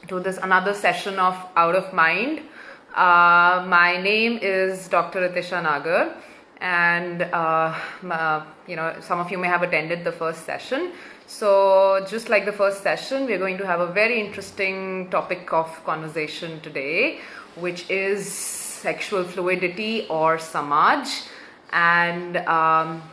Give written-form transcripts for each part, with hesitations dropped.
to this another session of Out of Mind. My name is Dr. Ritisha Nagar, and some of you may have attended the first session. So just like the first session, we're going to have a very interesting topic of conversation today, which is sexual fluidity or samaj. And I've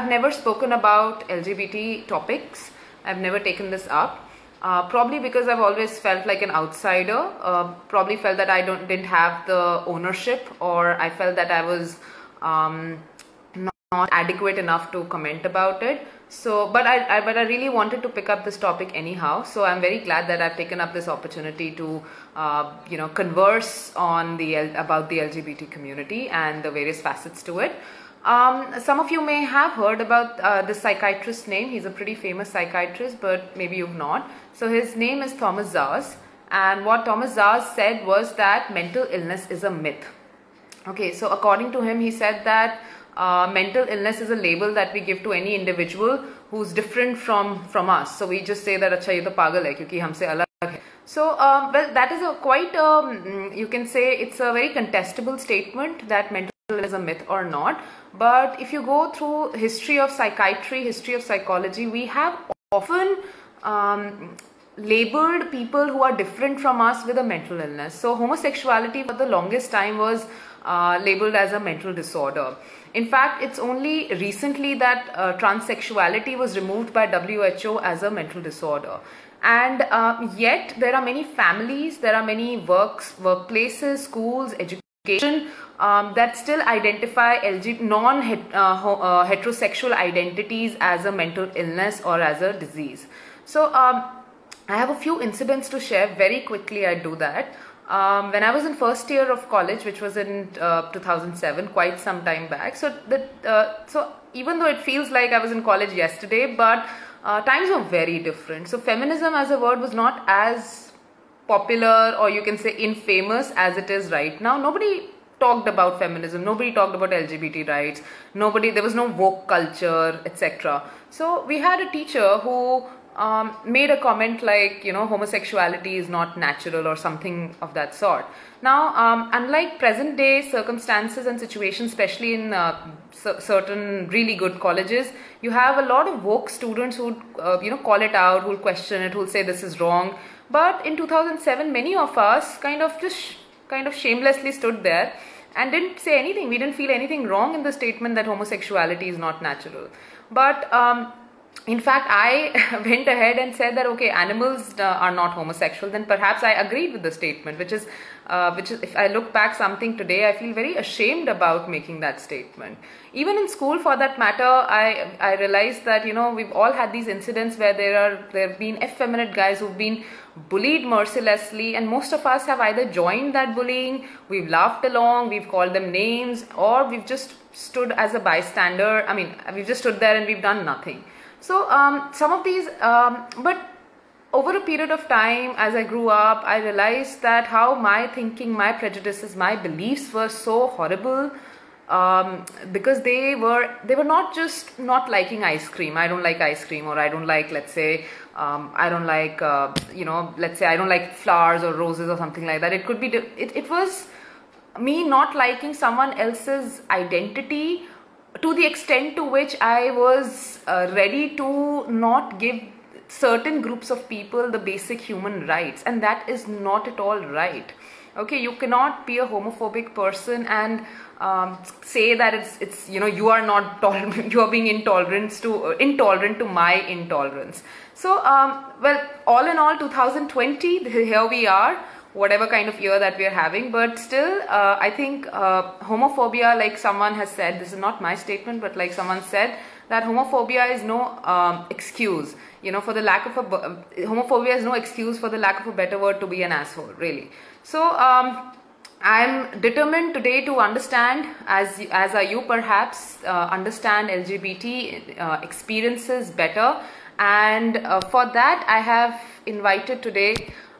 never spoken about LGBT topics. I've never taken this up. Probably because I've always felt like an outsider. Probably felt that I didn't have the ownership, or I felt that I was not adequate enough to comment about it. So, but I really wanted to pick up this topic anyhow. So I'm very glad that I've taken up this opportunity to, converse on about the LGBT community and the various facets to it. Some of you may have heard about the psychiatrist's name. He's a pretty famous psychiatrist, but maybe you've not. So his name is Thomas Szasz, and what Thomas Szasz said was that mental illness is a myth. Okay, so according to him, he said that mental illness is a label that we give to any individual who's different from us. So we just say that acha ye to pagal hai kyunki humse alag hai. So well, that is you can say it's a very contestable statement that mental illness is a myth or not. But if you go through history of psychiatry, history of psychology, we have often labeled people who are different from us with a mental illness. So homosexuality for the longest time was labeled as a mental disorder. In fact, it's only recently that transsexuality was removed by WHO as a mental disorder. And yet there are many families, there are many workplaces, schools, education that still identify non-heterosexual identities as a mental illness or as a disease. So I have a few incidents to share. Very quickly I do that. When I was in first year of college, which was in 2007, quite some time back. So even though it feels like I was in college yesterday, but times were very different. So feminism as a word was not as popular, or you can say infamous, as it is right now. Nobody talked about feminism, nobody talked about LGBT rights, there was no woke culture, etc. So we had a teacher who made a comment like, homosexuality is not natural or something of that sort. Now, unlike present day circumstances and situations, especially in certain really good colleges, you have a lot of woke students who call it out, who'll question it, who'll say this is wrong. But in 2007, many of us kind of shamelessly stood there and didn't say anything. We didn't feel anything wrong in the statement that homosexuality is not natural. But in fact, I went ahead and said that, okay, animals are not homosexual. Then perhaps I agreed with the statement, which is, if I look back something today, I feel very ashamed about making that statement. Even in school, for that matter, I realized that, we've all had these incidents where there have been effeminate guys who've been bullied mercilessly, and most of us have either joined that bullying, we've laughed along, we've called them names, or we've just stood as a bystander. I mean, we've just stood there and we've done nothing. So some of these, but over a period of time, as I grew up, I realized that how my thinking, my prejudices, my beliefs were so horrible, because they were not just not liking ice cream. I don't like ice cream, or I don't like, let's say, I don't like, let's say I don't like flowers or roses or something like that. It could be, it was me not liking someone else's identity to the extent to which I was ready to not give certain groups of people the basic human rights, and that is not at all right. Okay, you cannot be a homophobic person and say that it's you are not you are being intolerant to my intolerance. So well, all in all, 2020, here we are, whatever kind of year that we are having, but still I think homophobia, like someone has said, this is not my statement, but like someone said, that homophobia is no excuse, for the lack of homophobia is no excuse for the lack of a better word to be an asshole, really. So I'm determined today to understand, as are you perhaps, understand LGBT experiences better, and for that I have invited today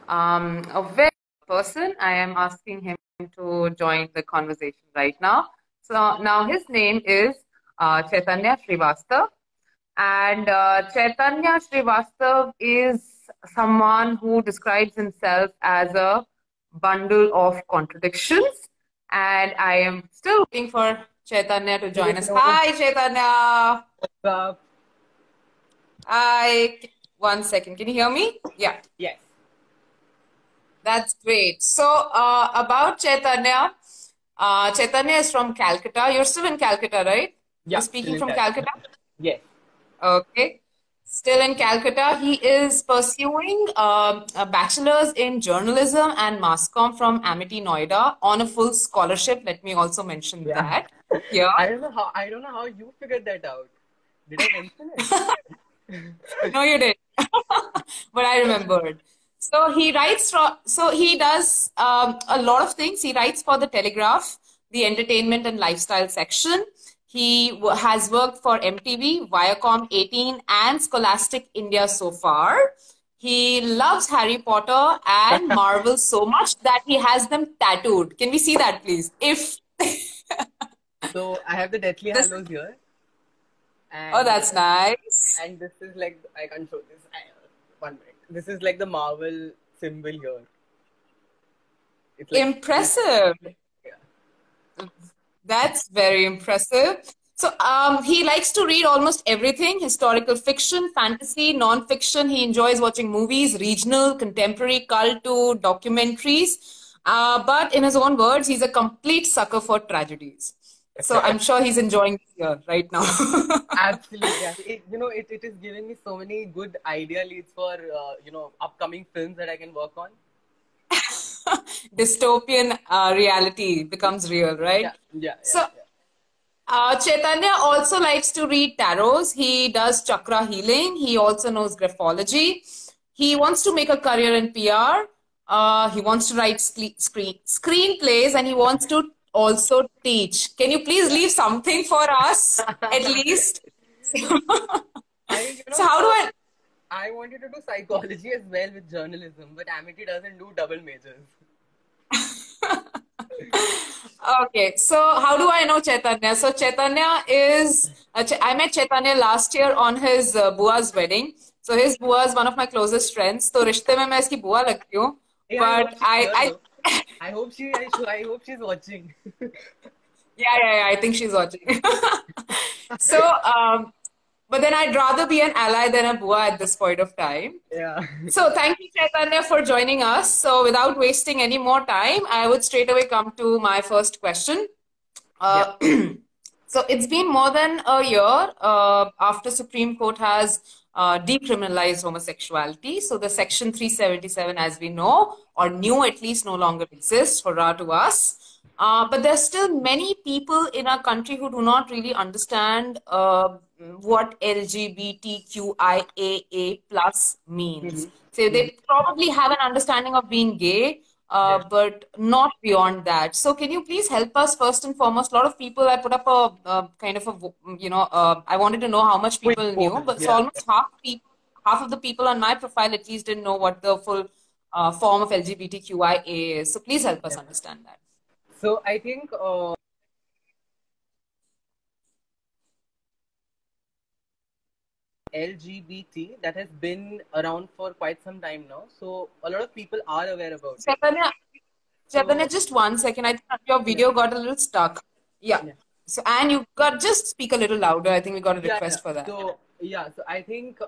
a very person. I am asking him to join the conversation right now. So now his name is Chaitanya Srivastav, and Chaitanya Srivastav is someone who describes himself as a bundle of contradictions. And I am still waiting for Chaitanya to Hey, join us. bro. Hi, Chaitanya. What's up? Hi. One second. Can you hear me? Yeah, Yes. that's great. So, about Chaitanya, Chaitanya is from Calcutta. You're still in Calcutta, right? You're Yeah, still speaking in from Calcutta. Calcutta? Yes. Okay. Still in Calcutta. He is pursuing a bachelor's in journalism and mass comm from Amity, Noida on a full scholarship. Let me also mention Yeah. that here. I don't know how you figured that out. Did I mention it? No, you didn't. But I remembered. So he does a lot of things. He writes for the Telegraph, the entertainment and lifestyle section. He has worked for MTV, Viacom 18, and Scholastic India so far. He loves Harry Potter and Marvel so much that he has them tattooed. Can we see that, please? If So I have the Deathly this, Hallows here, oh, and that's nice. this is like I can't show this. 1 minute. This is like the Marvel symbol here. It's like Impressive. yeah. That's very impressive. So, he likes to read almost everything: historical fiction, fantasy, non-fiction. He enjoys watching movies, regional, contemporary, cult to documentaries. But in his own words, he's a complete sucker for tragedies. So I'm sure he's enjoying this year right now. Absolutely. Yes. It is giving me so many good idea leads for upcoming films that I can work on. Dystopian reality becomes real, Yeah, right? yeah, yeah, So, yeah. Chaitanya also likes to read tarots. He does chakra healing. He also knows graphology. He wants to make a career in PR. He wants to write screenplays, and he wants to also teach. Can you please Yeah. leave something for us, at least? I mean, So how do I? I wanted to do psychology as well with journalism, but Amity doesn't do double majors. Okay, so how do I know Chaitanya? So Chaitanya is, I met Chaitanya last year on his bua's wedding. So his bua is one of my closest friends. So रिश्ते में मैं इसकी बुआ लगती हूँ. Hey, I hope But she's here though. I hope she's watching. yeah, I think she's watching. So, but then I'd rather be an ally than a bua at this point of time. Yeah. So thank you, Chaitanya, for joining us. So without wasting any more time, I would straight away come to my first question. Yeah. Uh, so it's been more than a year after Supreme Court has decriminalized homosexuality. So the Section 377, as we know, or knew at least, no longer exists for Ra to us. But there are still many people in our country who do not really understand what LGBTQIAA plus means. Mhm. So Mhm. they probably have an understanding of being gay, Yeah. but not beyond that. So can you please help us first and foremost? A lot of people, I put up a kind of a, I wanted to know how much Quick people poll. knew, but so Yeah. almost half of the people on my profile at least didn't know what the full form of LGBTQIA is. So please help us Yeah. understand that. So I think LGBT that has been around for quite some time now. So a lot of people are aware about it. Chaitanya, Chaitanya, So just 1 second. I think your yeah, video got a little stuck. Yeah. yeah. So, and you got just speak a little louder. I think we got a Yeah, yeah. request for that. So I think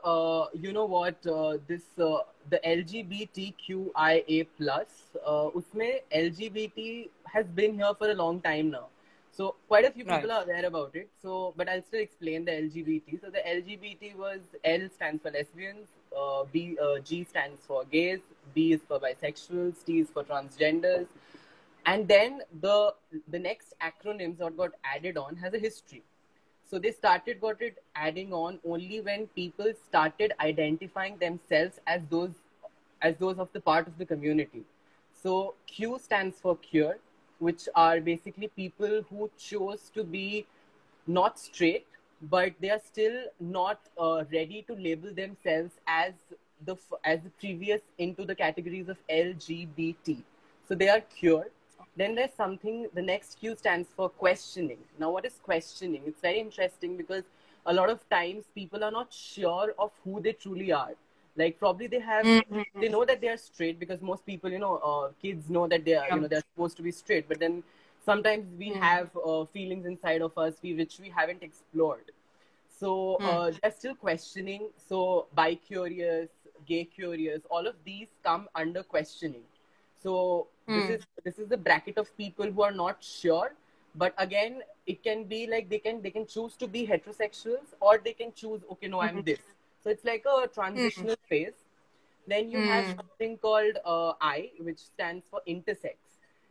you know what this the LGBTQIA plus उसमें LGBT has been here for a long time now. So quite a few Right. people are aware about it. So but I'll still explain the LGBT. So the LGBT was L stands for lesbians, G stands for gays, B is for bisexuals, T is for transgenders, and then the next acronyms that got added on has a history. So they started got it adding on only when people started identifying themselves as those of the part of the community. So Q stands for queer, which are basically people who chose to be not straight, but they are still not ready to label themselves as the previous into the categories of LGBT. So they are queer. Then there's something, the next Q stands for questioning. Now, what is questioning? It's very interesting because a lot of times people are not sure of who they truly are. Like probably they have, Mm-hmm. they know that they are straight, because most people, kids know that they are, Yeah. they're supposed to be straight. But then sometimes we Mm-hmm. have feelings inside of us which we haven't explored. So they're still questioning. So bi curious, gay curious, all of these come under questioning. So this is the bracket of people who are not sure. But again, it can be like they can choose to be heterosexuals, or they can choose, okay, no, I'm this. So it's like a Mm-hmm. transitional phase. Then you have Mm-hmm. something called I, which stands for intersex.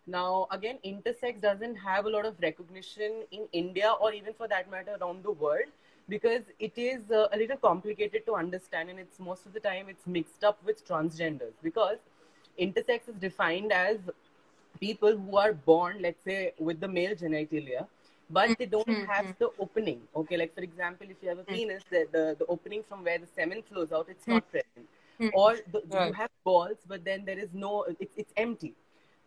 Now, again, intersex doesn't have a lot of recognition in India, or even for that matter around the world, because it is a little complicated to understand, and it's most of the time it's mixed up with transgenders, because intersex is defined as people who are born, let's say, with the male genitalia, but they don't have Mm-hmm. the opening. Okay, like for example, if you have a penis, the opening from where the semen flows out, it's not present. Mm-hmm. Or you Right. have balls, but then there is no, it's empty.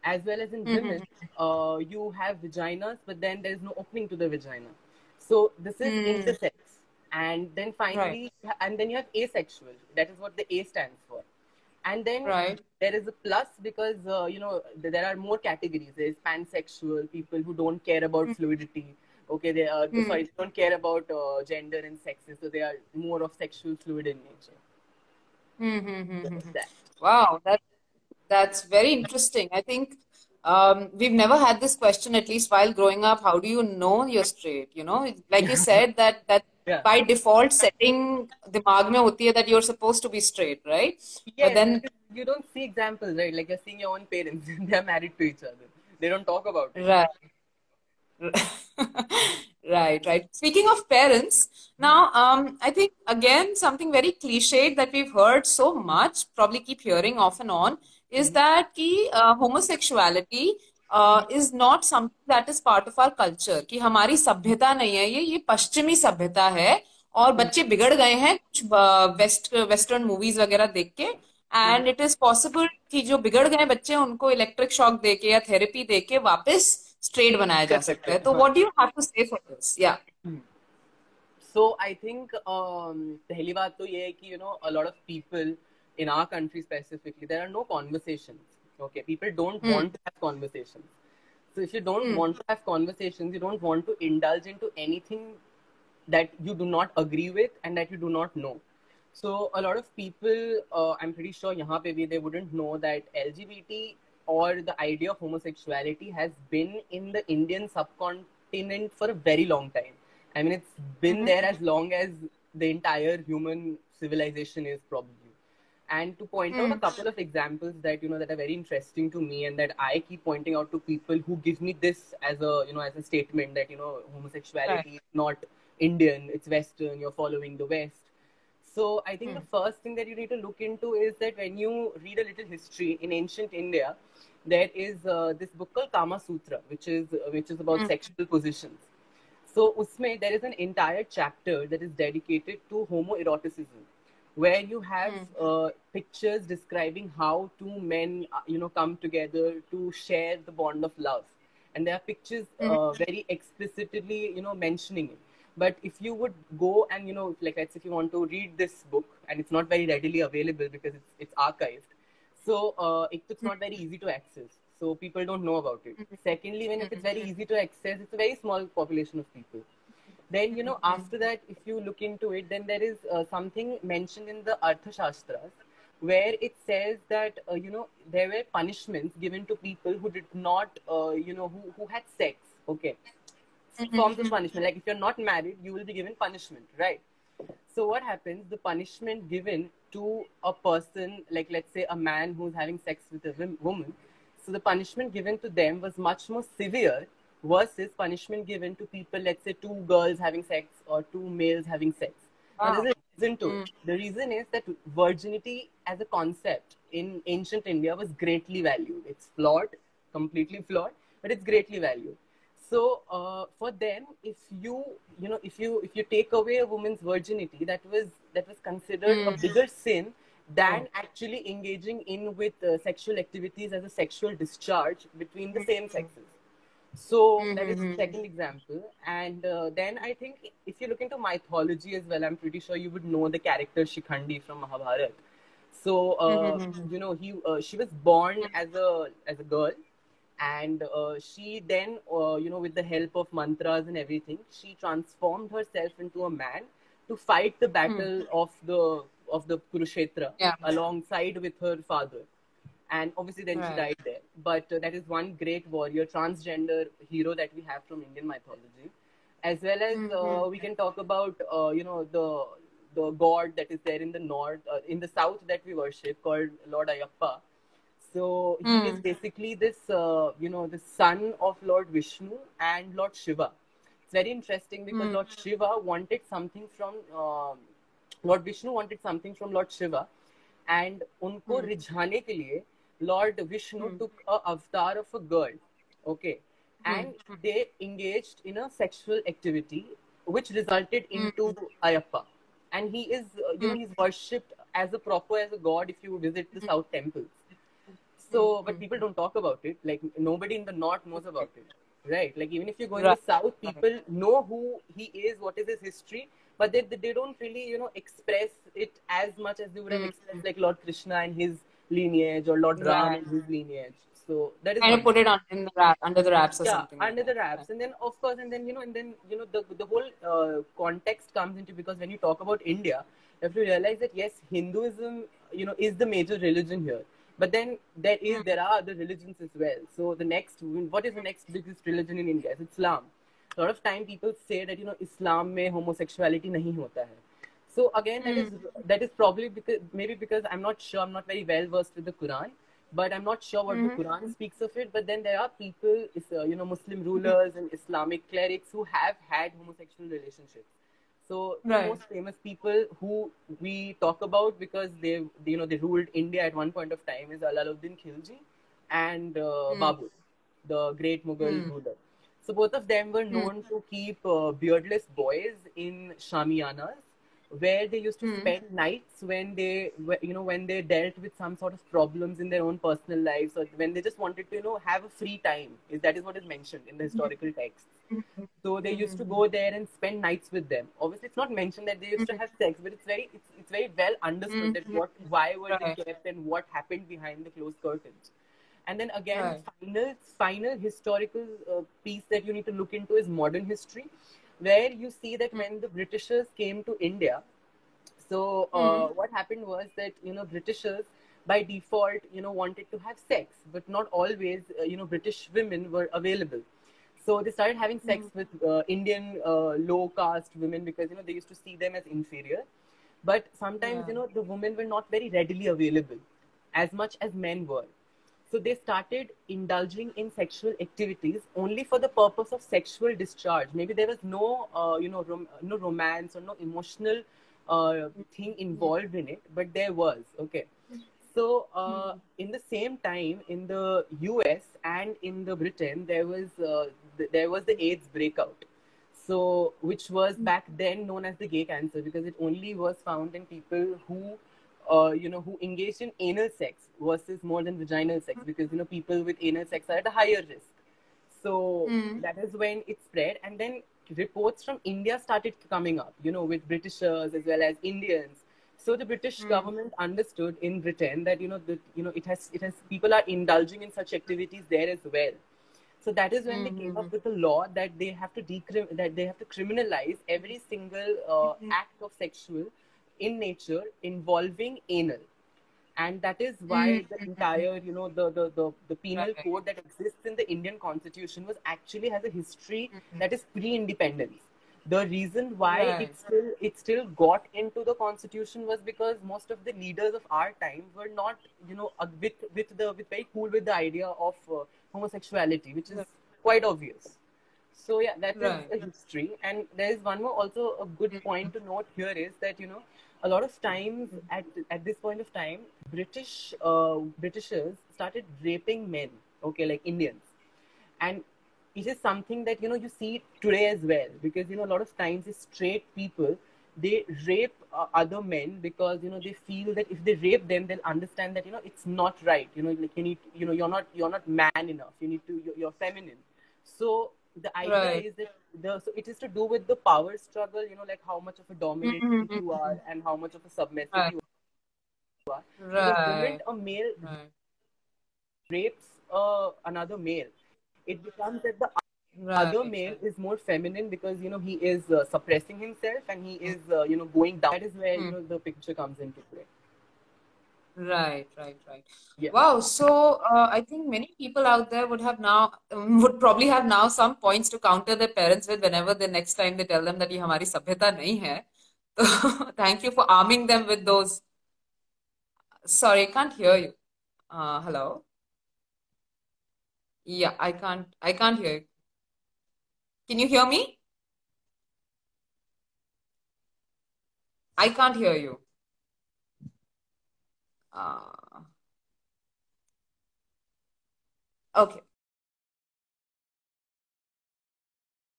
As well as in women, Mm-hmm. you have vaginas, but then there is no opening to the vagina. So this is Mm. intersex. And then Right. finally, and then you have asexual. That is what the A stands for. And then Right. there is a plus, because there are more categories. There is pansexual, people who don't care about fluidity. Okay, they are, Mm-hmm. sorry, they don't care about gender and sexes, so they are more of sexual fluid in nature. So Mm-hmm. that. Wow, that's very interesting. I think we've never had this question, at least while growing up. How do you know you're straight? Like you said, that Yeah. by default setting दिमाग में होती है that you're supposed to be straight, right? But Yes, then, because you don't see examples, right? Like you're seeing your own parents, they're married to each other. They don't talk about it. right. Right, right. Speaking of parents, now I think again something very cliched that we've heard so much, probably keep hearing off and on, is that homosexuality is not something that is part of our culture. कि हमारी सभ्यता नहीं है ये पश्चिमी सभ्यता है और बच्चे बिगड़ गए हैं कुछ वेस्टर्न मूवीज वगैरह देख के एंड इट इज पॉसिबल कि जो बिगड़ गए बच्चे उनको इलेक्ट्रिक शॉक देके या थेरेपी देके वापस स्ट्रेट बनाया जा सकता है तो what do you have to say for this या So I think पहली बात तो ये है कि a lot of people in our country specifically, there are no conversations. Okay, people don't want to have conversations. So if you don't want to have conversations, you don't want to indulge into anything that you do not agree with and that you do not know. So a lot of people, I'm pretty sure यहाँ पे भी they wouldn't know that LGBT or the idea of homosexuality has been in the Indian subcontinent for a very long time. I mean, it's been there as long as the entire human civilization is probably. And to point out a couple of examples that that are very interesting to me, and that I keep pointing out to people who give me this as a as a statement that right homosexuality is not Indian, it's Western, you're following the West. So I think the first thing that you need to look into is that when you read a little history in ancient India, there is this book called Kama Sutra, which is about sexual positions. So usme there is an entire chapter that is dedicated to homoeroticism, where you have pictures describing how two men come together to share the bond of love, and there are pictures very explicitly mentioning it. But if you would go and like let's say if you want to read this book, and it's not very readily available because it's archived, so it's not very easy to access, so people don't know about it. Secondly, when if it's very easy to access, it's a very small population of people. Then after that, if you look into it, then there is something mentioned in the Arthashastras, where it says that there were punishments given to people who did not who had sex. Okay, forms of punishment, like if you're not married, you will be given punishment, right? So what happens, the punishment given to a person, like let's say a man who's having sex with a woman, so the punishment given to them was much more severe versus punishment given to people, let's say two girls having sex or two males having sex. Now wow there's a reason to it. The reason is that virginity as a concept in ancient India was greatly valued. It's flawed, completely flawed, but it's greatly valued. So for them, if you take away a woman's virginity, that was considered a bigger sin than actually engaging in with sexual activities as a sexual discharge between the same sexes. So that is the second example. And then I think if you look into mythology as well, I'm pretty sure you would know the character Shikhandi from Mahabharata. So Mm-hmm. she was born as a girl, and she then with the help of mantras and everything, she transformed herself into a man to fight the battle of the Kurukshetra Yeah. alongside with her father. And obviously then she Right. died there. But that is one great warrior, transgender hero that we have from Indian mythology. As well as Mm-hmm. we can talk about the god that is there in the north, in the south, that we worship, called Lord Ayappa. So he is Mm. basically this, the son of Lord Vishnu and Lord Shiva. It's very interesting because Mm. Lord Shiva wanted something from Lord Vishnu wanted something from Lord Shiva, and उनको Mm. रिझाने के लिए Lord Vishnu Mm. took a avatar of a girl, okay, Mm. and they engaged in a sexual activity, which resulted Mm. into Ayappa, and he is, Mm. he's worshipped as a proper as a god if you visit the Mm. south temples. So, but Mm. people don't talk about it. Like nobody in the north knows about it, right? Like even if you go in the Right. south, Right. people know who he is, what is his history, but they don't really express it as much as they would have Mm. expressed like Lord Krishna and his lineage, or Lord Ram Right. and his lineage. So that is Kind of one put thing. it on in the wrap, under the wraps or Yeah, something like under the that. Right. wraps, and then of course, the whole context comes into, because when you talk about India, you have to realize that yes, Hinduism is the major religion here, but then Mm. there are other religions as well. So the next, what is the next biggest religion in India? It's Islam. A lot of time people say that Islam में homosexuality नहीं होता है. So again, Mm. that is probably because I'm not sure, I'm not very well versed with the Quran, but I'm not sure what the Mm-hmm. Quran speaks of it. But then there are people, Muslim Mm-hmm. rulers and Islamic clerics who have had homosexual relationships. So two Right. most famous people who we talk about because they ruled India at one point of time is Alaluddin Khilji and Mm. Babur, the great Mughal Mm. ruler. So both of them were Mm. known to keep beardless boys in shamiyanas, where they used to Mm. spend nights when they dealt with some sort of problems in their own personal lives, or when they just wanted to have a free time. That is what is mentioned in the historical texts. Mhm. So they used to Mhm. go there and spend nights with them. Obviously, it's not mentioned that they used to Mhm. have sex, but it's very well understood that Mhm. why were they Right. kept and what happened behind the closed curtains. And then again, Right. final historical piece that you need to look into is modern history, where you see that Mm. when the Britishers came to India, so Mm. what happened was that Britishers by default wanted to have sex, but not always British women were available. So they started having sex Mm. with Indian low caste women because they used to see them as inferior. But sometimes Yeah. the women were not very readily available as much as men were. So they started indulging in sexual activities only for the purpose of sexual discharge. Maybe there was no, no romance or no emotional thing involved in it, but there was. Okay. So Mm. in the same time, in the US and in the Britain, there was the AIDS breakout. So which was back then known as the gay cancer because it only was found in people who engaged in anal sex versus more than vaginal sex because people with anal sex are at a higher risk. So Mm. that is when it spread, and then reports from India started coming up, with Britishers as well as Indians. So the British Mm. government understood in Britain that it has people are indulging in such activities there as well. So that is when they came Mhm. up with a law that that they have to criminalize every single Mhm. act of sexual in nature involving anal, and that is Mm. why the Mhm. entire the penal Right. code that exists in the Indian constitution was actually has a history Mhm. that is pre-independence. The reason why Right. it still got into the constitution was because most of the leaders of our time were not with very cool with the idea of homosexuality, which is quite obvious. So yeah, that is Right. a history, and there is one more also a good point to note here is that a lot of times at this point of time, Britishers started raping men, okay, like Indians, and it is something that you see today as well because a lot of times these straight people they rape other men because they feel that if they rape them they'll understand that it's not right, like you need you're not man enough, you're feminine. So the idea Right. is that so it is to do with the power struggle, like how much of a dominator you Mhm. are and how much of a submissive Right. you are. So the moment Right. a male Right. rapes another male, it becomes that the other Right. male Right. is more feminine because he is suppressing himself and he is going down. That is where Hmm. the picture comes into play. Right, right, right. Yeah. Wow. So I think many people out there would have now would probably have now some points to counter their parents with whenever the next time they tell them that ये हमारी सभ्यता नहीं है. So thank you for arming them with those. Sorry, I can't hear you. Hello. Yeah, I can't. I can't hear you. Can you hear me? I can't hear you. Uh, okay,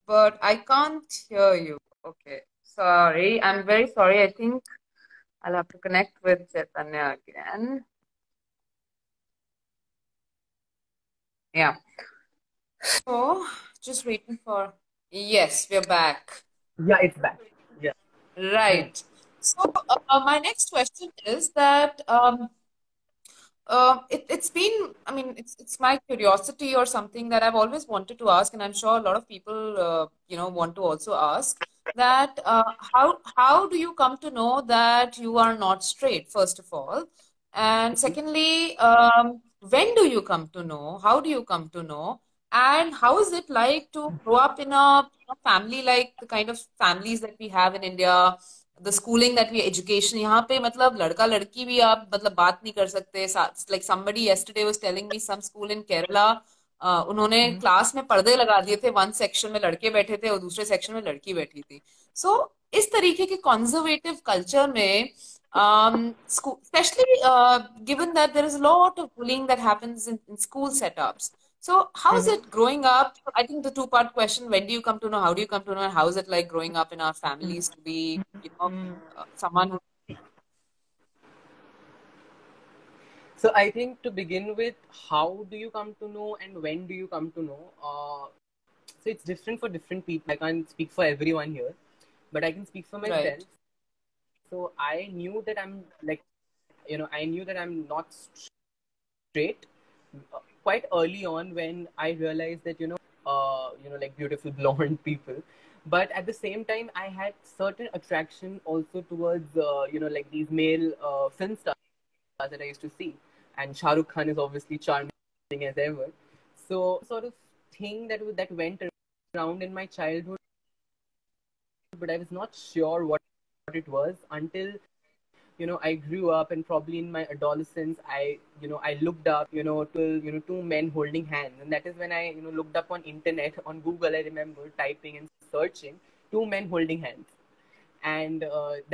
but I can't hear you. Okay, sorry. I'm very sorry. I think I'll have to connect with Chaitanya again. Yeah. So, just waiting for. Yes, we're back. Yeah, it's back. Yeah. Hmm. Right. So, my next question is that it's been, I mean, it's my curiosity or something that I've always wanted to ask, and I'm sure a lot of people, want to also ask that how do you come to know that you are not straight, first of all, and secondly, when do you come to know? How do you come to know? And how is it like to grow up in a family like the kind of families that we have in India? The schooling that we education यहाँ पे मतलब लड़का लड़की भी आप मतलब बात नहीं कर सकते like somebody yesterday was telling me some school in Kerala उन्होंने क्लास में पर्दे लगा दिए थे वन सेक्शन में लड़के बैठे थे और दूसरे सेक्शन में लड़की बैठी थी सो इस तरीके के कंजर्वेटिव कल्चर में especially given that there is a lot of bullying that happens in school setups. So, how is it growing up? I think the two-part question: when do you come to know? How do you come to know? And how is it like growing up in our families to be, someone who? So I think to begin with, how do you come to know and when do you come to know? So it's different for different people. I can't speak for everyone here, but I can speak for myself. Right. So I knew that I knew that I'm not straight quite early on when I realized that like beautiful blonde people. But at the same time, I had certain attraction also towards like these male film stars that I used to see, and Shah Rukh Khan is obviously charming as ever. So sort of thing that went around in my childhood, but I was not sure what it was until I grew up, and probably in my adolescence I looked up to two men holding hands, and that is when I looked up on internet, on Google. I remember typing and searching two men holding hands, and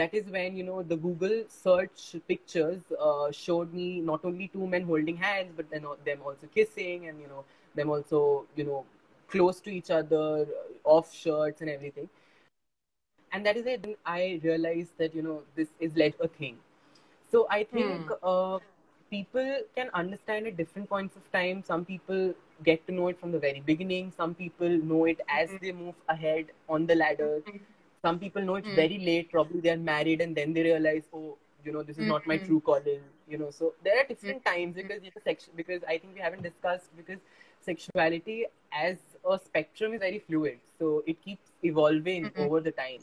that is when the Google search pictures showed me not only two men holding hands, but then them also kissing, and them also close to each other, off shirts and everything. And that is it. I realized that this is like a thing. So I think Hmm. people can understand at different points of time. Some people get to know it from the very beginning. Some people know it as they move ahead on the ladder. Some people know it Hmm. very late. Probably they are married and then they realize, oh, this is Hmm. not my Hmm. true calling. So there are Hmm. different times because because I think we haven't discussed, because sexuality as a spectrum is very fluid. So it keeps evolving Hmm. over the time.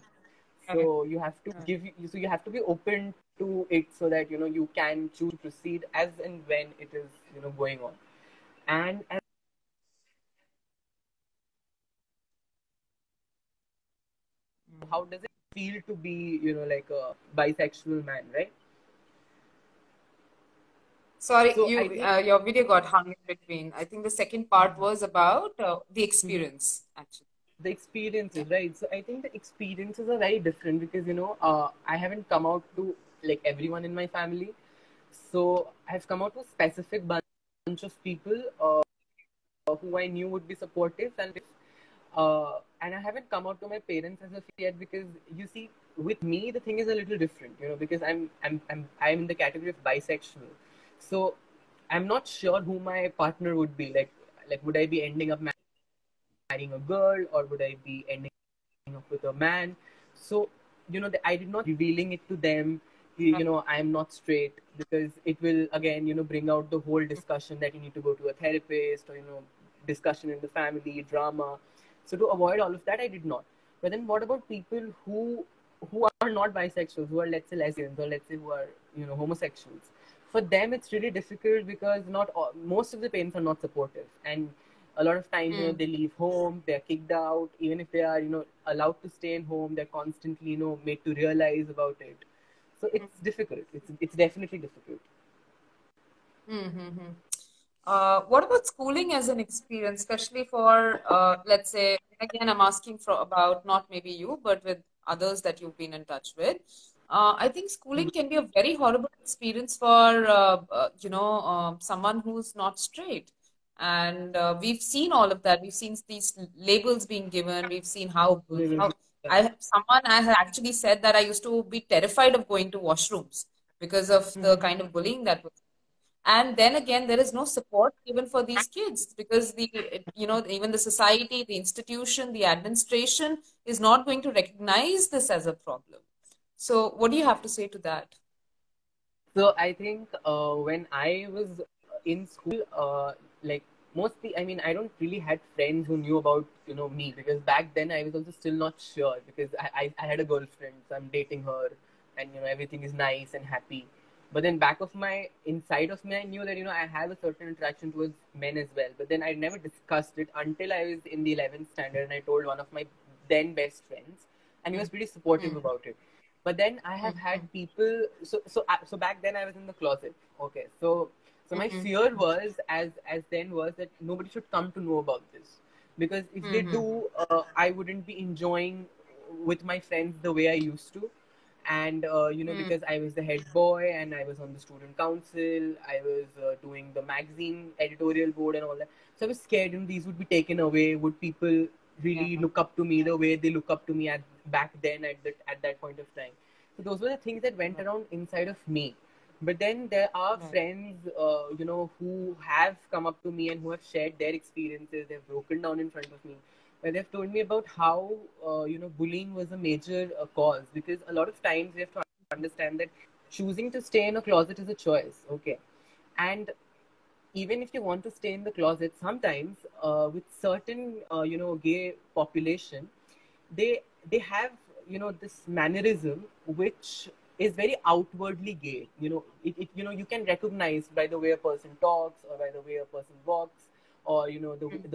Right. So you have to Right. you have to be open to it so that you can choose to proceed as and when it is going on. And how does it feel to be like a bisexual man, right? Sorry, So I think your video got hung in between. I think the second part was about the experience, actually. the Yeah. experiences, right? So I think the experiences are very different because I haven't come out to like everyone in my family. So I've come out to a specific bunch of people who I knew would be supportive, and I haven't come out to my parents as of yet, because you see, with me the thing is a little different, because I'm in the category of bisexual. So I'm not sure who my partner would be. Like would I be ending up marrying a girl, or would I be ending up with a man? So I did not revealing it to them. I'm not straight, because it will again, bring out the whole discussion that you need to go to a therapist, or, discussion in the family, drama. So to avoid all of that, I did not. But then what about people who are not bisexuals, who are, let's say, lesbians, or let's say who are, homosexuals? For them, it's really difficult because not all, most of the parents are not supportive, and a lot of times, they leave home, they're kicked out. Even if they are, allowed to stay in home, they're constantly, made to realize about it. So it's difficult. It's definitely difficult. Mm-hmm. What about schooling as an experience, especially for, let's say, again, I'm asking about not maybe you, but with others that you've been in touch with. I think schooling can be a very horrible experience for, someone who's not straight. And we've seen all of that. We've seen these labels being given. We've seen someone I had actually said that I used to be terrified of going to washrooms because of the kind of bullying that was. And then again, there is no support given for these kids because even the society, the institution, the administration is not going to recognize this as a problem. So what do you have to say to that? So I think when I was in school, like mostly, I mean, I don't really had friends who knew about, me, because back then I was also still not sure, because I had a girlfriend, so I'm dating her, and, everything is nice and happy. But then inside of me, I knew that, I have a certain attraction towards men as well. But then I never discussed it until I was in the 11th standard, and I told one of my then best friends, and he was pretty supportive about it. But then I have had people. So back then I was in the closet. Okay, so my fear was as then was that nobody should come to know about this, because if they do, I wouldn't be enjoying with my friends the way I used to. And because I was the head boy and I was on the student council, I was doing the magazine editorial board and all that. So I was scared, these would be taken away. Would people really look up to me the way they look up to me back then at that point of time? So those were the things that went around inside of me. But then there are friends, who have come up to me and who have shared their experiences. They've broken down in front of me, where they've told me about how bullying was a major cause. Because a lot of times we have to understand that choosing to stay in a closet is a choice. Okay, and even if you want to stay in the closet, sometimes with certain gay population, they have this mannerism which is very outwardly gay. You can recognize by the way a person talks, or by the way a person walks, or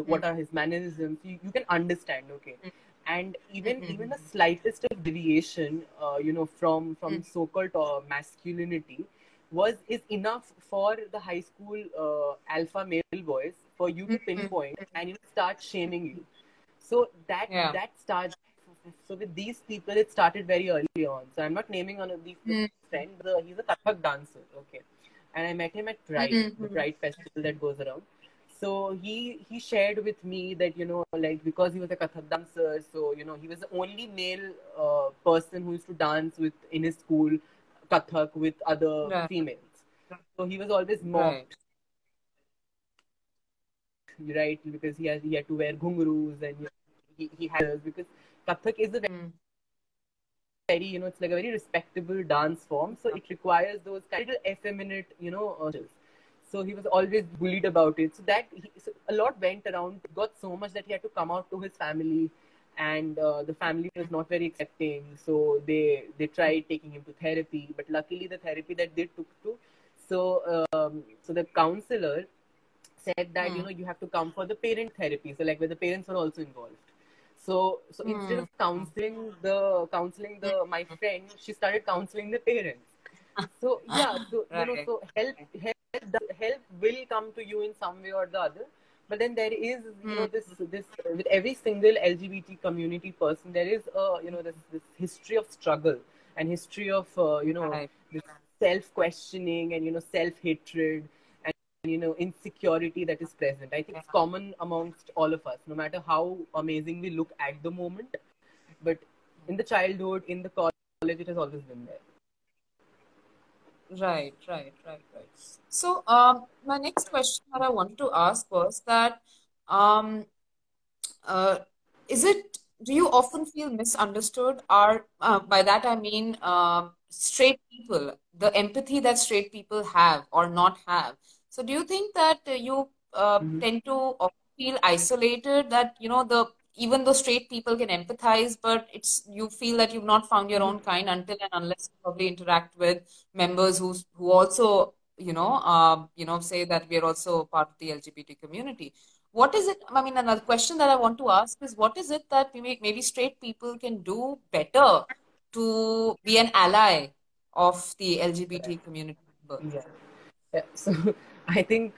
what are his mannerisms. You can understand. Okay, and even the slightest of deviation from so-called masculinity is enough for the high school alpha male boys for you to pinpoint and start shaming you. So that starts. So with these people, it started very early on. So I'm not naming one of these friends. He's a Kathak dancer. Okay, and I met him at Pride, the Pride festival that goes around. So he shared with me that like, because he was a Kathak dancer, so he was the only male person who used to dance in his school Kathak with other females. So he was always mocked, right? Because he had to wear ghungroos, and he had, because Kathak is a very it's like a very respectable dance form, so it requires those kind of effeminate so he was always bullied about it. So so a lot went around. It got so much that he had to come out to his family, and the family was not very accepting. So they tried taking him to therapy, but luckily the therapy that they took to, so the counselor said that you have to come for the parent therapy. So like where the parents were also involved. So instead of counseling my friend, she started counseling the parents. So yeah, so so help will come to you in some way or the other. But then there is this with every single LGBT community person, there is this history of struggle and history of this self questioning and self hatred and insecurity that is present. I think it's common amongst all of us, no matter how amazing we look at the moment. But in the childhood, in the college, it has always been there. Right. So, my next question that I wanted to ask was that, um, do you often feel misunderstood? Or by that I mean, straight people, the empathy that straight people have or not have. So do you think that you Mhm. tend to feel isolated, that the even though straight people can empathize, but you feel that you've not found your own kind until and unless you probably interact with members who also say that we are also part of the LGBT community. What is it? I mean, another question that I want to ask is, what is it that maybe straight people can do better to be an ally of the LGBT community member? Yeah. Yeah. So I think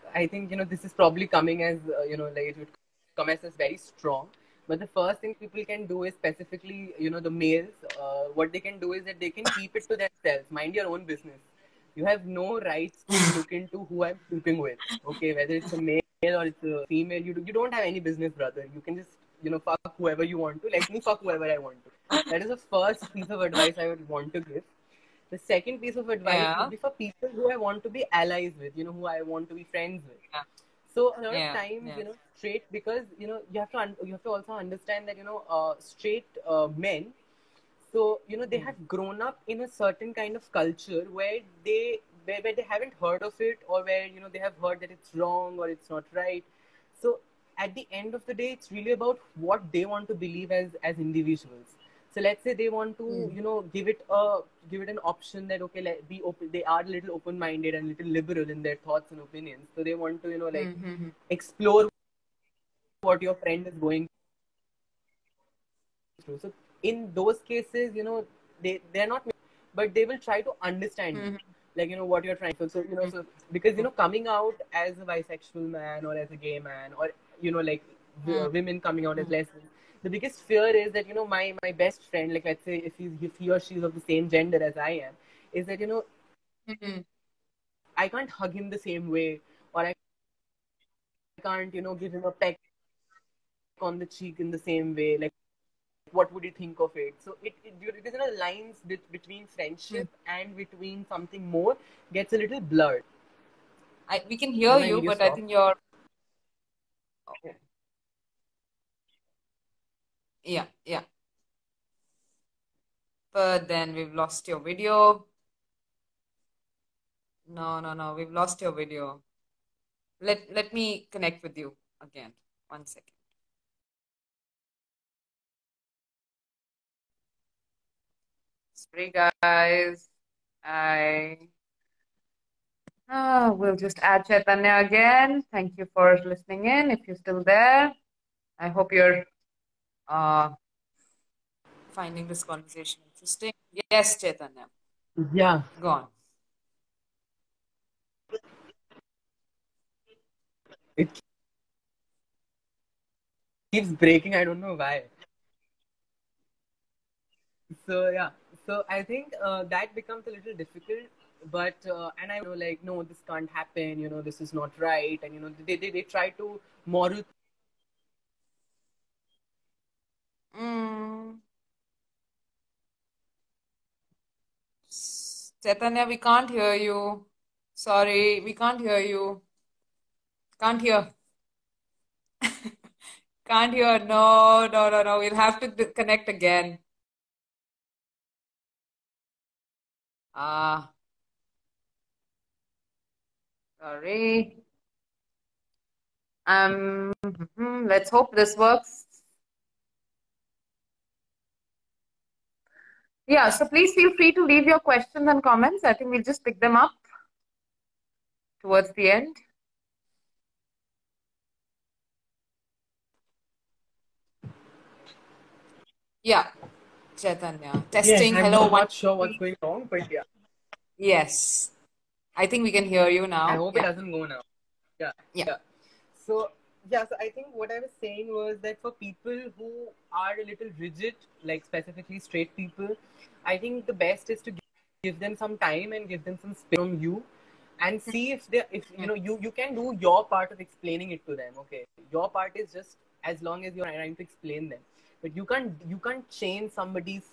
this is probably coming as like it would come as very strong. But the first thing people can do is specifically the males. What they can do is that they can keep it to themselves. Mind your own business. You have no rights to look into who I'm sleeping with. Okay, whether it's a male or it's a female, you don't have any business, brother. You can just fuck whoever you want to. Let me fuck whoever I want to. That is the first piece of advice I would want to give. The second piece of advice would Yeah, be for people who I want to be allies with, who I want to be friends with. yeah, So a lot of yeah, times, yeah. straight, because you have to also understand that straight men, so they Hmm. have grown up in a certain kind of culture where where they haven't heard of it, or where they have heard that it's wrong or it's not right. So at the end of the day, it's really about what they want to believe as individuals. So let's say they want to Hmm. give it an option that, okay, be open. They are a little open minded and a little liberal in their thoughts and opinions. So they want to like Hmm. Hmm. explore what your friend is going through. So in those cases, they're not, but they will try to understand you, Hmm. like what you're trying to. So Hmm. so because coming out as a bisexual man or as a gay man, or like Hmm. women coming out as Hmm. lesbians, the biggest fear is that my best friend, like let's say if he or she is of the same gender as I am, is that Hmm. I can't hug him the same way, or I can't give him a peck on the cheek in the same way, like what would you think of it? So it is lines between Hmm. friendship and between something more gets a little blurred. We can I hear think I you, need you to but I stop. think you're, oh, yeah, yeah. But then we've lost your video. No, no, no, we've lost your video. Let me connect with you again. 1 second. Sorry, guys. I We'll just add Chaitanya again. Thank you for listening in. If you're still there, I hope you're uh, finding this conversation interesting. Yes, Chaitanya, Yeah, go on. it keeps breaking. I don't know why. So yeah, so I think that becomes a little difficult. But and I like, no, this can't happen. This is not right, and they try to moral. Mm. Chaitanya, we can't hear you. Sorry, we can't hear you. Can't hear. Can't hear. No, no, no, no. We'll have to connect again. Ah, sorry. Let's hope this works. Yeah, so please feel free to leave your questions and comments. I think we'll just pick them up towards the end. Yeah, Chaitanya. Yes, Testing. I'm Hello, one, not two, sure what's three. going wrong, but yeah, Yes, I think we can hear you I now. hope it Yeah, doesn't go now. Yeah, yeah. yeah. So yeah, so I think what I was saying was that for people who are a little rigid, like specifically straight people, I think the best is to give them some time and give them some space from you, and see if you can do your part of explaining it to them. Okay, your part is just as long as you're trying to explain them, but you can't change somebody's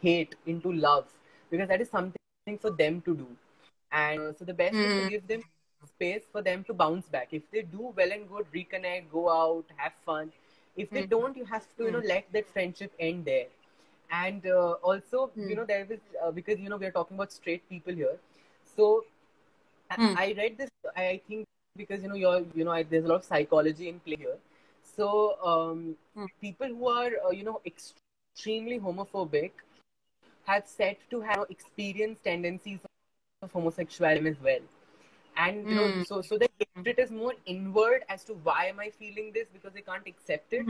hate into love, because that is something for them to do. And so the best is to Mm, give them space for them to bounce back. If they do, well and good, reconnect, go out, have fun. If they mm, don't, you have to mm, let that friendship end there. And also, there was because we are talking about straight people here, so I read this. I think because there's a lot of psychology in play here. So people who are extremely homophobic have said to have experienced tendencies of homosexuality as well. And so the hatred is more inward as to why am I feeling this, because they can't accept it,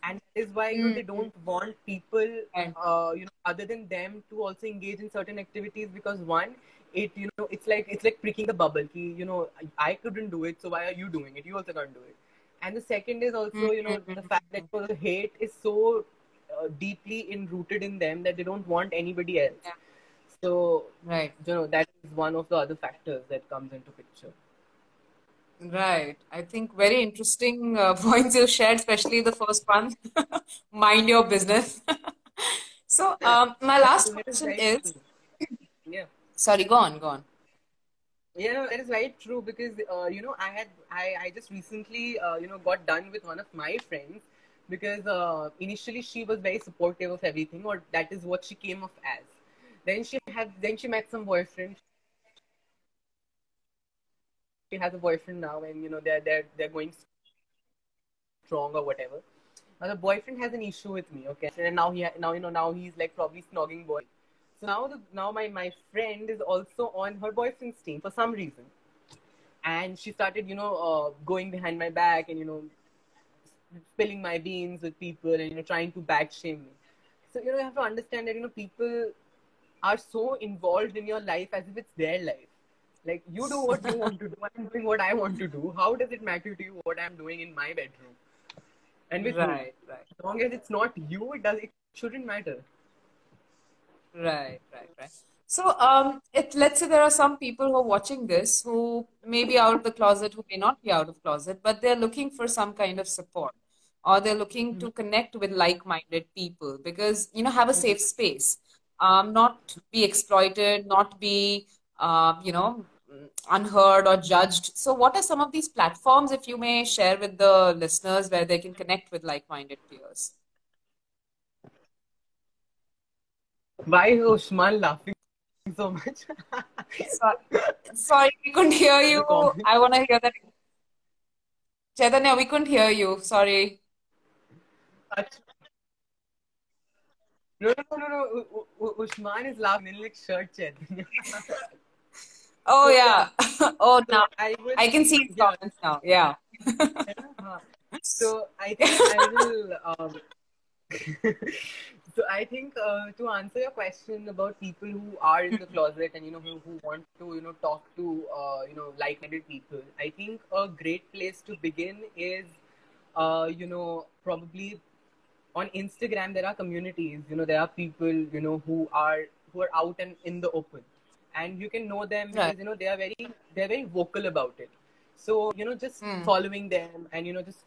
and that is why they don't want people other than them to also engage in certain activities, because one, it's like pricking the bubble. I couldn't do it, so why are you doing it? You also can't do it. And the second is also the fact that the hate is so deeply enrooted in them that they don't want anybody else. So, Right. that is one of the other factors that comes into picture. Right. I think very interesting points you shared, especially the first one. Mind your business. So, my last That is question very is, true. Yeah. sorry, go on, go on. Yeah, no, that is very true, because I just recently got done with one of my friends, because initially she was very supportive of everything, or that is what she came off as. Then she met some boyfriend. She has a boyfriend now, and they're going strong or whatever. Now the boyfriend has an issue with me, okay, and now he's like probably snogging boy. So now my friend is also on her boyfriend's team for some reason, and she started going behind my back and spilling my beans with people, and trying to back shame me. So you have to understand that people are so involved in your life as if it's their life. Like, you do what you want to do, I'm doing what I want to do. How does it matter to you what I'm doing in my bedroom and with whom? Right, right. As long as it's not you, it shouldn't matter. Right, right, right. So, let's say there are some people who are watching this who may be out of the closet, who may not be out of closet, but they're looking for some kind of support, or they're looking to connect with like-minded people because, have a safe space, not be exploited, not be, unheard or judged. So, what are some of these platforms, if you may share with the listeners, where they can connect with like-minded peers? Why is Ushman laughing so much? So, sorry, we couldn't hear As a you. comment. I want to hear that. Chaitanya, we couldn't hear you. Sorry. No, no, no, no. Ushman is laughing in like shirt, Chaitanya. Oh, So yeah. yeah. Oh, So now I will. I can see his Yeah. comments now. Yeah. So I think I will. So I think to answer your question about people who are in the closet and who want to talk to like-minded people, I think a great place to begin is probably on Instagram. There are communities, there are people who are out and in the open, and you can know them Right. because they're very vocal about it. So just Hmm. following them and just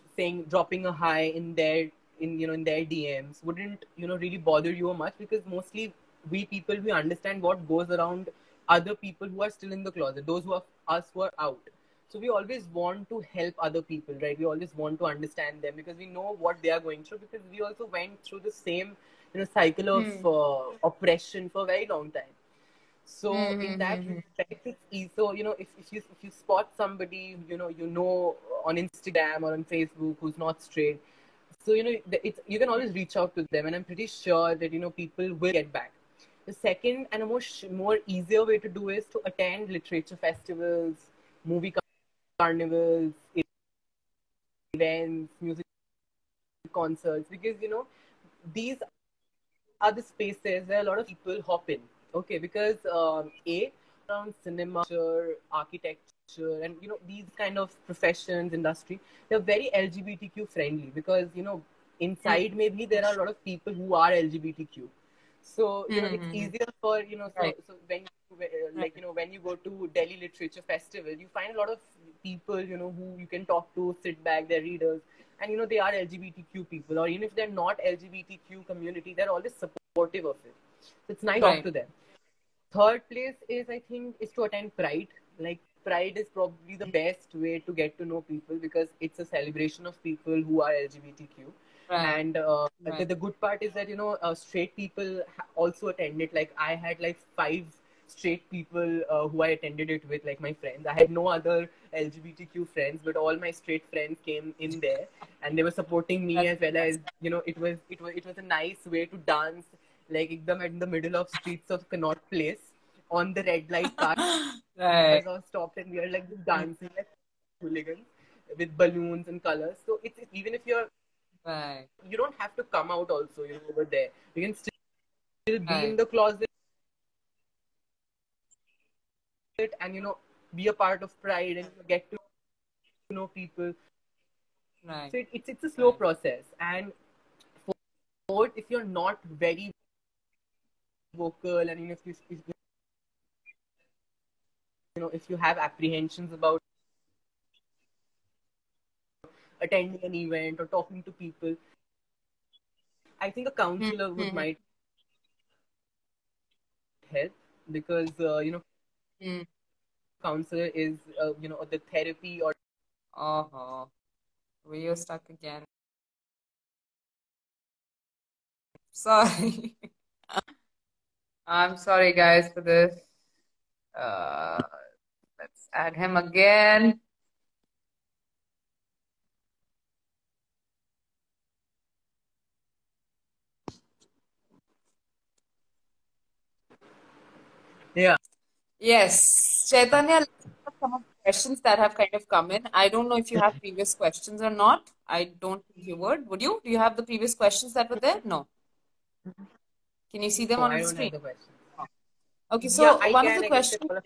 dropping a hi in their DMs wouldn't really bother you much, because mostly we understand what goes around other people who are still in the closet, those who are out. So we always want to help other people, right? We always want to understand them because we know what they are going through, because we also went through the same cycle of Hmm. oppression for a very long time. So Hmm. in Hmm. that Hmm. respect, it's easy. So if you spot somebody on Instagram or on Facebook who's not straight, so you can always reach out to them, and I'm pretty sure that people will get back. The second and a more easier way to do is to attend literature festivals, movie carnivals, events, music concerts, because these are the spaces where a lot of people hop in. Okay, because around cinema, architecture, and these kind of professions, industry, they're very LGBTQ friendly, because inside maybe there are a lot of people who are LGBTQ. So Hmm. it's Hmm. easier for Right. so when Right. when you go to Delhi Literature Festival, you find a lot of people who you can talk to, sit back, they're readers, and they are LGBTQ people, or even if they're not LGBTQ community, they're always supportive of it. So it's nice to talk Right. to them. Third place is, I think, is to attend Pride. Like, Pride is probably the best way to get to know people, because it's a celebration of people who are LGBTQ. Right. And Right. the good part is that straight people also attend it. Like I had like five straight people who I attended it with, like my friends. I had no other LGBTQ friends, but all my straight friends came in there, and they were supporting me, That's as well as it was a nice way to dance, like ekdam in the middle of streets of Connaught Place on the red light cars right. all stopped, and we are like dancing like hooligans with balloons and colors. So even if Right. you don't have to come out also, over there. You can still be in Right. the closet and be a part of Pride and get to know people. Right. So it's a slow Right. process. And fourth, if you're not very vocal, and if you have apprehensions about attending an event or talking to people, I think a counselor would Mm-hmm. might help, because Mm. counselor is the therapy or Oh, we are stuck again. Sorry. I'm sorry, guys, for this. Uh, let's add him again. yeah. Yes, Chaitanya, let's look at some of the questions that have kind of come in. I don't know if you have previous questions or not. I don't think you would. Would you? Do you have the previous questions that were there? No. Can you see them No, on I the don't have screen? the question. Okay, Yeah, so I one of can. the I can check questions, all of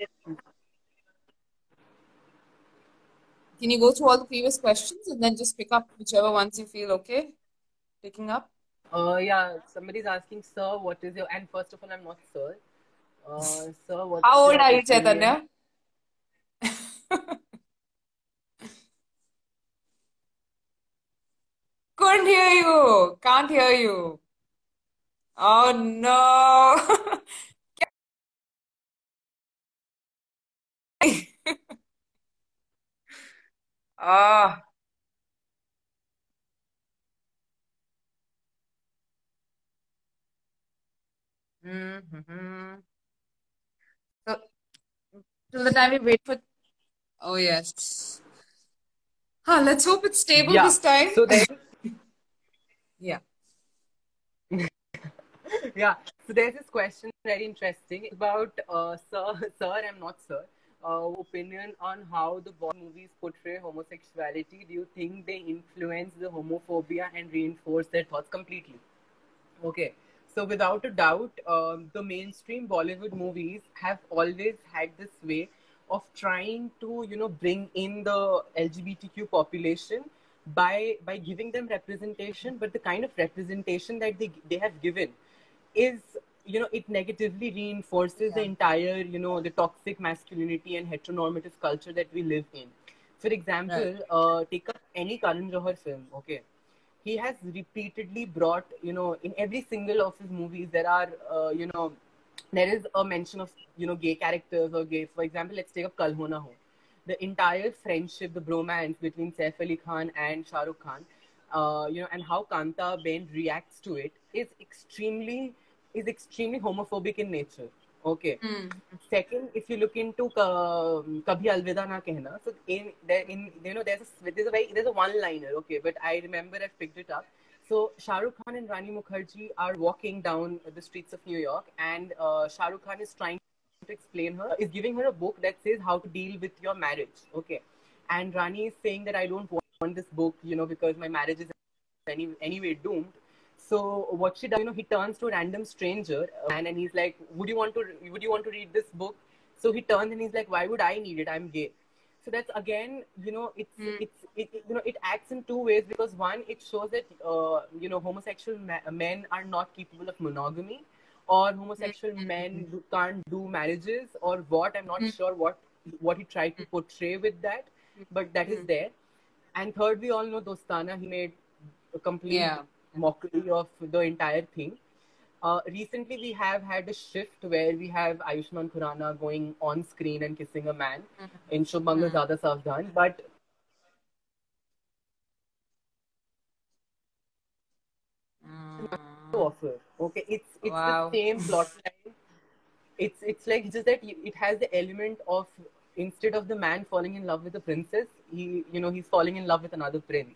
can you go through all the previous questions and then just pick up whichever ones you feel okay picking up? Yeah, somebody's asking, sir, what is your, and first of all, I'm not sir. Sir, what's How old your are you, opinion? Chaitanya? Couldn't hear you. Can't hear you. Oh no. Ah. Mm-hmm. So till the time we wait for. Oh yes. Huh, let's hope it's stable Yeah. this time. So there's Yeah. yeah. So there's this question very interesting. It's about sir, I'm not sir. Opinion on how the Bollywood movies portray homosexuality. Do you think they influence the homophobia and reinforce their thoughts completely? Okay. So without a doubt, the mainstream Bollywood movies have always had this way of trying to, bring in the LGBTQ population by giving them representation, but the kind of representation that they have given is, it negatively reinforces the Yeah. entire, the toxic masculinity and heteronormative culture that we live in. For Right. example, take up any Karan Johar film. Okay, he has repeatedly brought, in every single of his movies, there is a mention of, gay characters or gay. For example, let's take up Kal Ho Na Ho. The entire friendship, the bromance between Saif Ali Khan and Shah Rukh Khan, and how Kanta Ben reacts to it is extremely homophobic in nature. Okay. Mm. Second, if you look into Kabhi Alvida Na Kehna, so there's a one-liner, okay, but I remember I picked it up. So Shah Rukh Khan and Rani Mukherjee are walking down the streets of New York, and Shah Rukh Khan is trying to explain her, is giving her a book that says how to deal with your marriage, okay, and Rani is saying that I don't want this book, because my marriage is anyway doomed. So what she does, he turns to a random stranger, man, and he's like, "Would you want to read this book?" So he turns and he's like, "Why would I need it? I'm gay." So that's again, Mm. it acts in two ways, because one, it shows that homosexual men are not capable of monogamy, or homosexual men can't do marriages, or what, I'm not Mm. sure what he tried to portray with that, but that is Mm. there. And third, we all know Dostana, he made a complete Yeah. mockery of the entire thing. Recently, we have had a shift where we have Ayushmann Khurrana going on screen and kissing a man in Shubhanga Mm. Zada Savdhan. But to offer. Okay, it's the Wow. same plot line. It's like just that it has the element of, instead of the man falling in love with the princess, he's falling in love with another prince.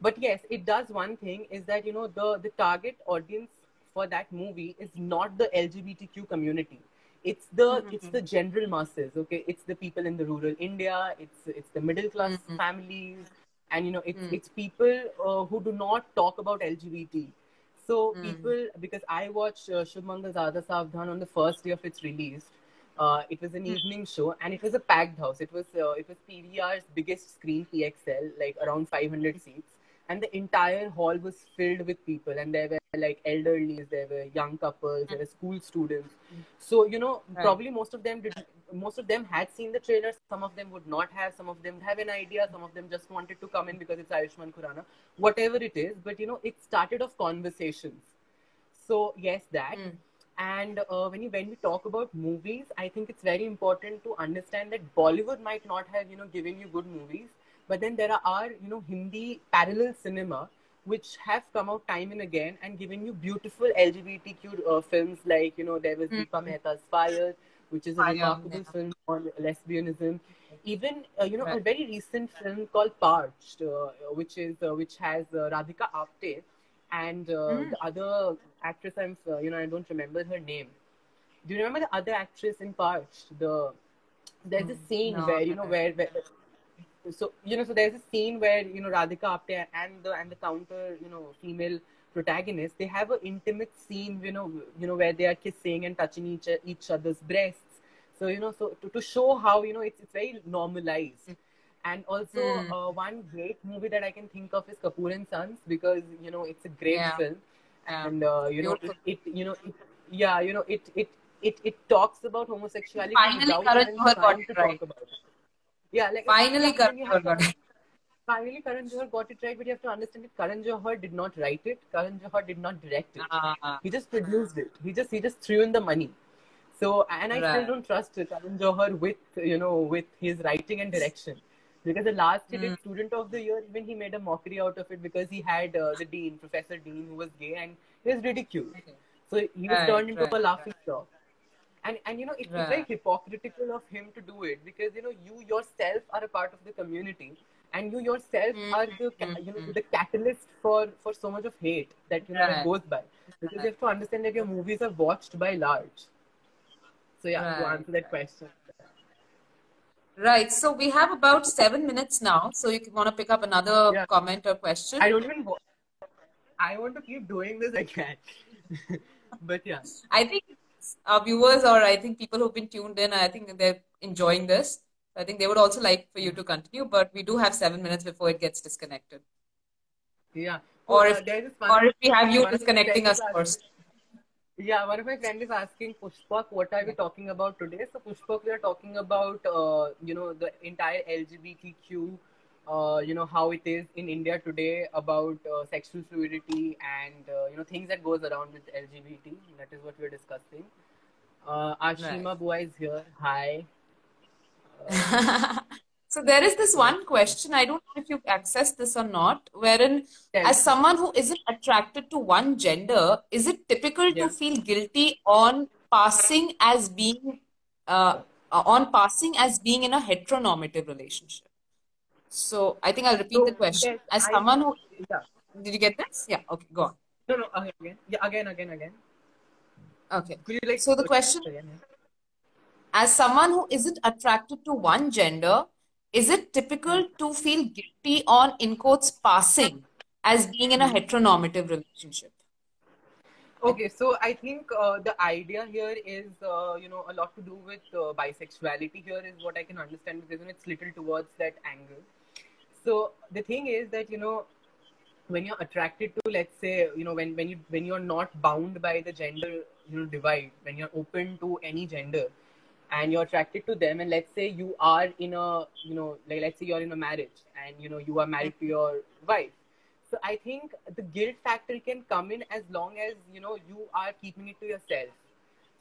But yes, it does one thing, is that the target audience for that movie is not the LGBTQ community. It's the general masses. Okay, it's the people in the rural India. It's the middle class families, and it's people who do not talk about LGBT. So people, because I watched Shubh Mangal Zyada Savdhan on the first day of its release. It was an evening show, and it was a packed house. It was PVR's biggest screen, PXL, like around 500 seats, and the entire hall was filled with people. And there were like elderlies, there were young couples, there were school students. So probably most of them had seen the trailer. Some of them would not have. Some of them have an idea. Some of them just wanted to come in because it's Ayushmann Khurrana, whatever it is. But it started off conversations. So yes, that. And when we talk about movies, I think it's very important to understand that Bollywood might not have given you good movies, but then there are Hindi parallel cinema which have come out time and again and given you beautiful LGBTQ films, like there was Deepa Mehta's Fire, which is a remarkable film on lesbianism. Even a very recent film called Parched, which has Radhika Apte and the other actress, I don't remember her name. Do you remember the other actress in Parched? There's a scene where so there's a scene where Radhika Apte and the counter female protagonist, they have an intimate scene where they are kissing and touching each other's breasts. So so to show how it's very normalized. And also one great movie that I can think of is Kapoor and Sons, because it's a great film. And it talks about homosexuality without even trying to talk about it. Yeah, like Finally, Karan Johar got it. Finally, Karan Johar got it right, but you have to understand that Karan Johar did not write it. Karan Johar did not direct it. He just produced it. He just threw in the money. So, and I still don't trust Karan Johar with his writing and direction, because the last he did Student of the Year, even he made a mockery out of it, because he had the dean, Professor Dean, who was gay, and he was ridiculed. So he was turned into a laughing stock. And it's very hypocritical of him to do it, because you yourself are a part of the community, and you yourself are the catalyst for so much of hate that that goes by, because you have to understand that your movies are watched by large. So to answer that question. Right. So we have about 7 minutes now. So you want to pick up another comment or question? I want to keep doing this. I can. But yeah. I think our viewers, or I think people who've been tuned in, I think they're enjoying this. I think they would also like for you to continue, but we do have 7 minutes before it gets disconnected. Yeah. Or if we have you disconnecting us first. Yeah, one of my friends is asking, Pushpak, what are we talking about today? So Pushpak, we are talking about the entire LGBTQ, how it is in India today, about sexual fluidity and things that goes around with LGBT. That is what we are discussing. Ashima Bua is here. Hi. So there is this one question, I don't know if you've accessed this or not, wherein as someone who isn't attracted to one gender, is it typical to feel guilty on passing as being in a heteronormative relationship? So I think I'll repeat the question. As someone who did you get this? Yeah, okay, go on. No, again. Yeah, again. Okay. So the question, as someone who isn't attracted to one gender, is it typical to feel guilty on, in quotes, passing as being in a heteronormative relationship? Okay, so I think the idea here is, a lot to do with bisexuality. Here is what I can understand, because it's little towards that angle. So the thing is that when you're attracted to, let's say, when you're not bound by the gender divide, when you're open to any gender, and you're attracted to them, and let's say you are in a let's say you're in a marriage, and you are married to your wife. So I think the guilt factor can come in as long as you are keeping it to yourself.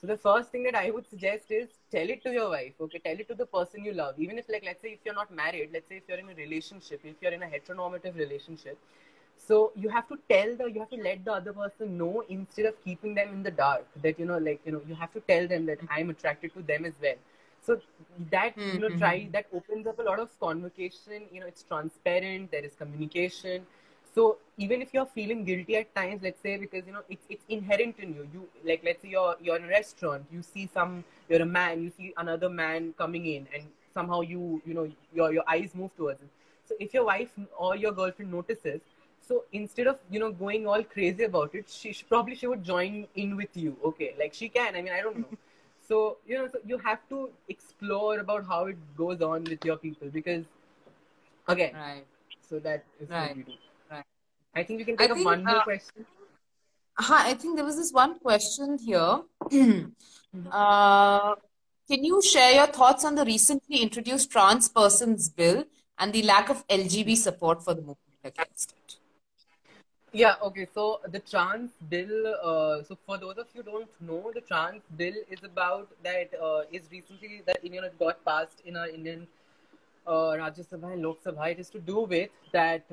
So the first thing that I would suggest is tell it to your wife. Okay, tell it to the person you love. Even if, like, let's say if you're not married, let's say if you're in a relationship, if you're in a heteronormative relationship, So you have to let the other person know instead of keeping them in the dark, that, you have to tell them that I'm attracted to them as well. So that, that opens up a lot of conversation, it's transparent, there is communication. So even if you're feeling guilty at times, let's say, because, it's inherent in you. Like, let's say you're in a restaurant, you're a man, you see another man coming in, and somehow your eyes move towards it. So if your wife or your girlfriend notices, so instead of going all crazy about it, she would join in with you. Okay, like she can. I mean, I don't know. So so you have to explore about how it goes on with your people, because again, Right. so that is what Right. we do. Right. I think we can I take up think one more question. I think there was this one question here. Uh, can you share your thoughts on the recently introduced trans persons bill and the lack of LGB support for the movement against it? Yeah, okay. So the trans bill, so for those of you who don't know, the trans bill is about that, is recently that it got passed in our Indian Rajya Sabha and Lok Sabha. It is to do with that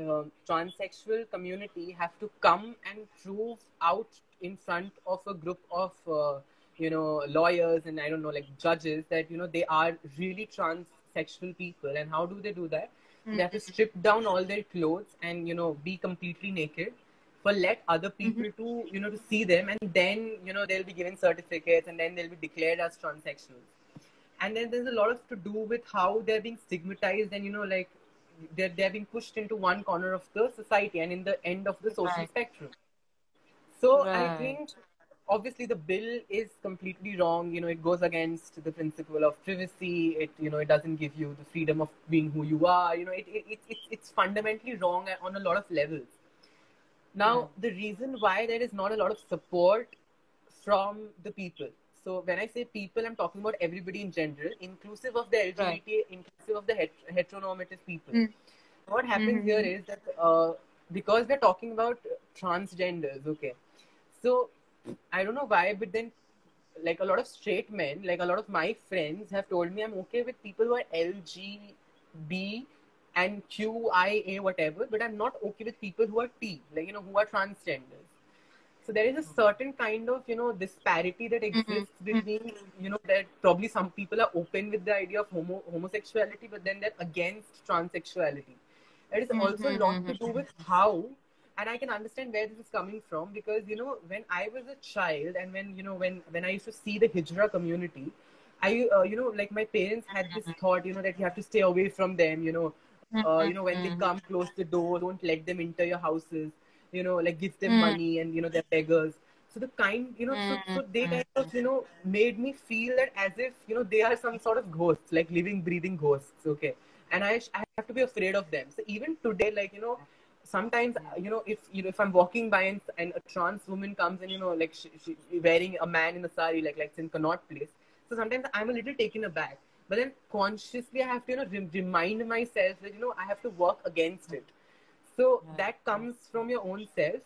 transsexual community have to come and prove out in front of a group of lawyers and, I don't know, like judges, that they are really transsexual people. And how do they do that? They have to strip down all their clothes and be completely naked, for let other people to to see them, and then they'll be given certificates, and then they'll be declared as transsexuals. And then there's a lot of to do with how they're being stigmatized, and like they're being pushed into one corner of the society and in the end of the social Right. spectrum. So I think Right. obviously the bill is completely wrong. It goes against the principle of privacy. It doesn't give you the freedom of being who you are. It's fundamentally wrong on a lot of levels. Now, Right. the reason why there is not a lot of support from the people. So when I say people, I'm talking about everybody in general, inclusive of the Right. LGBT, inclusive of the heteronormative people. Mm. What happens here Mm-hmm. is that because we're talking about transgenders, okay. So I don't know why, but then like a lot of straight men, like a lot of my friends have told me I'm okay with people who are LGB and QIA whatever, but I'm not okay with people who are T, like who are transgenders. So there is a certain kind of disparity that exists between that probably some people are open with the idea of homosexuality, but then they're against transsexuality. It is also a lot to do with how, and I can understand where this is coming from, because when I was a child, and when when I used to see the Hijra community, I like my parents had this thought that you have to stay away from them, when they come, close the door, don't let them enter your houses, like give them money, and they're beggars. So the kind, so they kind of made me feel that as if they are some sort of ghosts, like living breathing ghosts. Okay. And I have to be afraid of them. So even today, like sometimes if I'm walking by, and a trans woman comes, and like she wearing a man in a sari, like it's in Connaught Place. So sometimes I'm a little taken aback, but then consciously I have to remind myself that I have to work against it. So Right. that comes from your own self.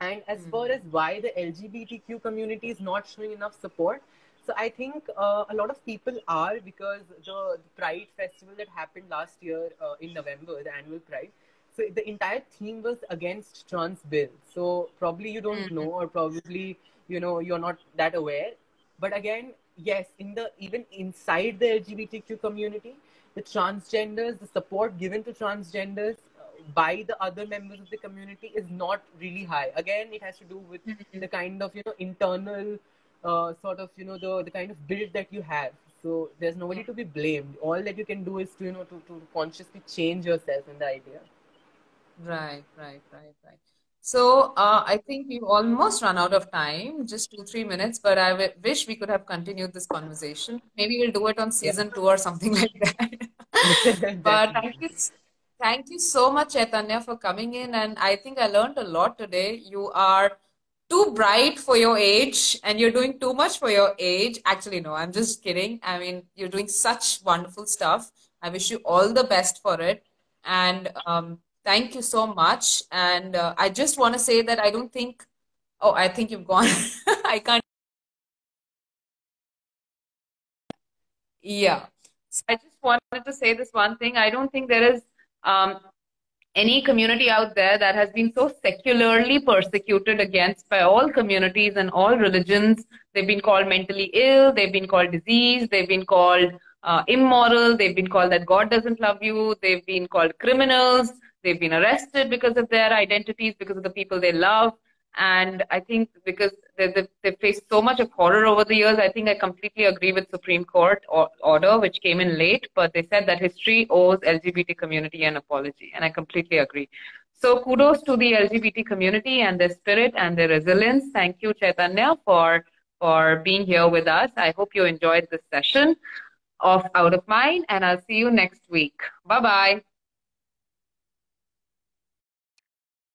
And as far as why the LGBTQ community is not showing enough support, so I think a lot of people are, because the Pride festival that happened last year in November, the annual Pride. So the entire theme was against trans bill. So probably you don't know, or probably you're not that aware. But again, yes, even inside the LGBTQ community, the transgenders, the support given to transgenders by the other members of the community is not really high. Again, it has to do with the kind of internal sort of the kind of build that you have. So there's nobody to be blamed. All that you can do is to to consciously change yourself in the idea. Right, right, right, right. So I think we've almost run out of time, just 2, 3 minutes, but I wish we could have continued this conversation. Maybe we'll do it on Yeah. season 2 or something like that. But Definitely. thank you so much, Chaitanya, for coming in. And I think I learned a lot today. You are too bright for your age, and you're doing too much for your age. Actually, no, I'm just kidding. I mean, you're doing such wonderful stuff. I wish you all the best for it. And thank you so much. And I just want to say that I don't think, oh, I think you've gone. I can't. Yeah. So I just wanted to say this one thing. I don't think there is um, any community out there that has been so secularly persecuted against by all communities and all religions. They've been called mentally ill, they've been called diseased, they've been called immoral, they've been called that God doesn't love you, they've been called criminals, they've been arrested because of their identities, because of the people they love. And I think because they've faced so much of horror over the years, I think I completely agree with Supreme Court order, which came in late, but they said that history owes LGBT community an apology, and I completely agree. So kudos to the LGBT community and their spirit and their resilience. Thank you, Chaitanya, for being here with us. I hope you enjoyed this session of Out of Mind, and I'll see you next week. Bye-bye.